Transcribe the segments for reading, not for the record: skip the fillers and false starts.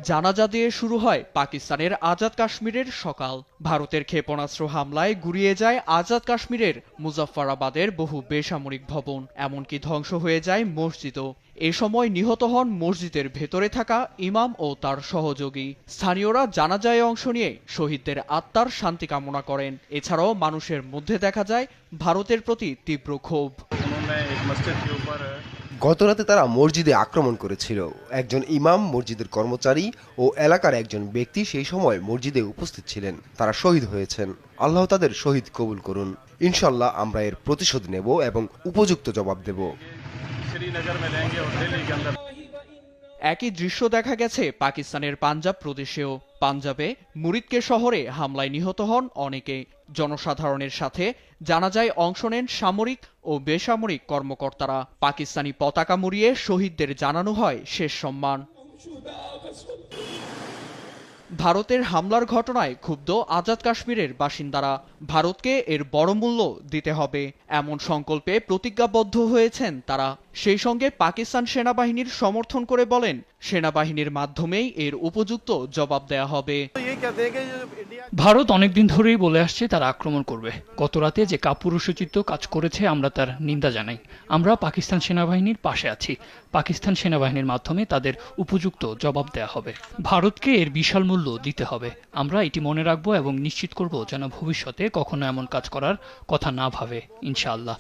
জানাজা দিয়ে শুরু হয় পাকিস্তানের আজাদ কাশ্মীরের সকাল। ভারতের ক্ষেপণাস্ত্র হামলায় গুঁড়িয়ে যায় আজাদ কাশ্মীরের মুজাফফরাবাদের বহু বেসামরিক ভবন, এমনকি ধ্বংস হয়ে যায় মসজিদও। এ সময় নিহত হন মসজিদের ভেতরে থাকা ইমাম ও তার সহযোগী। স্থানীয়রা জানাজায় অংশ নিয়ে শহীদদের আত্মার শান্তি কামনা করেন। এছাড়াও মানুষের মধ্যে দেখা যায় ভারতের প্রতি তীব্র ক্ষোভ। গতরাতে তারা মসজিদে আক্রমণ করেছিল। একজন ইমাম, মসজিদের কর্মচারী ও এলাকার একজন ব্যক্তি সেই সময় মসজিদে উপস্থিত ছিলেন। তারা শহীদ হয়েছেন। আল্লাহ তাদের শহীদ কবুল করুন। ইনশাল্লাহ আমরা এর প্রতিশোধ নেব এবং উপযুক্ত জবাব দেব। একই দৃশ্য দেখা গেছে পাকিস্তানের পাঞ্জাব প্রদেশেও। পাঞ্জাবে মুরিদকে শহরে হামলায় নিহত হন অনেকে। জনসাধারণের সাথে জানাজায় অংশ নেন সামরিক ও বেসামরিক কর্মকর্তারা। পাকিস্তানি পতাকা মুড়িয়ে শহীদদের জানানো হয় শেষ সম্মান। ভারতের হামলার ঘটনায় ক্ষুব্ধ আজাদ কাশ্মীরের বাসিন্দারা। ভারতকে এর বড় মূল্য দিতে হবে এমন সংকল্পে প্রতিজ্ঞাবদ্ধ হয়েছেন তারা। সেই সঙ্গে পাকিস্তান সেনাবাহিনীর সমর্থন করে বলেন, সেনাবাহিনীর মাধ্যমেই এর উপযুক্ত জবাব দেয়া হবে। ভারত অনেকদিন ধরেই বলে আসছে তারা আক্রমণ করবে। গতরাতে যে কাপুরুষোচিত কাজ করেছে আমরা তার নিন্দা জানাই। আমরা পাকিস্তান সেনাবাহিনীর পাশে আছি। পাকিস্তান সেনাবাহিনীর মাধ্যমে তাদের উপযুক্ত জবাব দেয়া হবে। ভারতকে এর বিশাল মূল্য দিতে হবে। আমরা এটি মনে রাখবো এবং নিশ্চিত করব যেন ভবিষ্যতে কখনো এমন কাজ করার কথা না ভাবে, ইনশাআল্লাহ।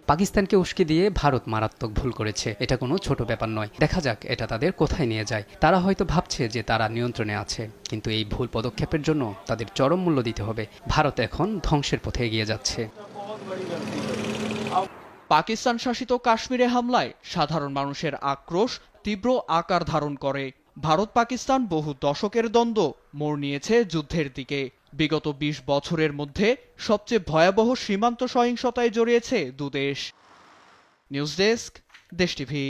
পাকিস্তানকে উস্কে দিয়ে ভারত মারাত্মক ভুল করেছে। এটা কোনো ছোট ব্যাপার নয়। দেখা যাক এটা তাদের কোথায় নিয়ে যায়। তারা হয়তো ভাবছে যে তারা নিয়ন্ত্রণে আছে, কিন্তু এই ভুল পদক্ষেপের জন্য তাদের চরম মূল্য দিতে হবে। ভারত এখন ধ্বংসের পথে এগিয়ে যাচ্ছে। পাকিস্তান শাসিত কাশ্মীরে হামলায় সাধারণ মানুষের আক্রোশ তীব্র আকার ধারণ করে। ভারত পাকিস্তান বহু দশকের দ্বন্দ্ব মোড় নিয়েছে যুদ্ধের দিকে। বিগত ২০ বছরের মধ্যে সবচেয়ে ভয়াবহ সীমান্ত সহিংসতায় জড়িয়েছে দুদেশ। নিউজ ডেস্ক, দেশ টিভি।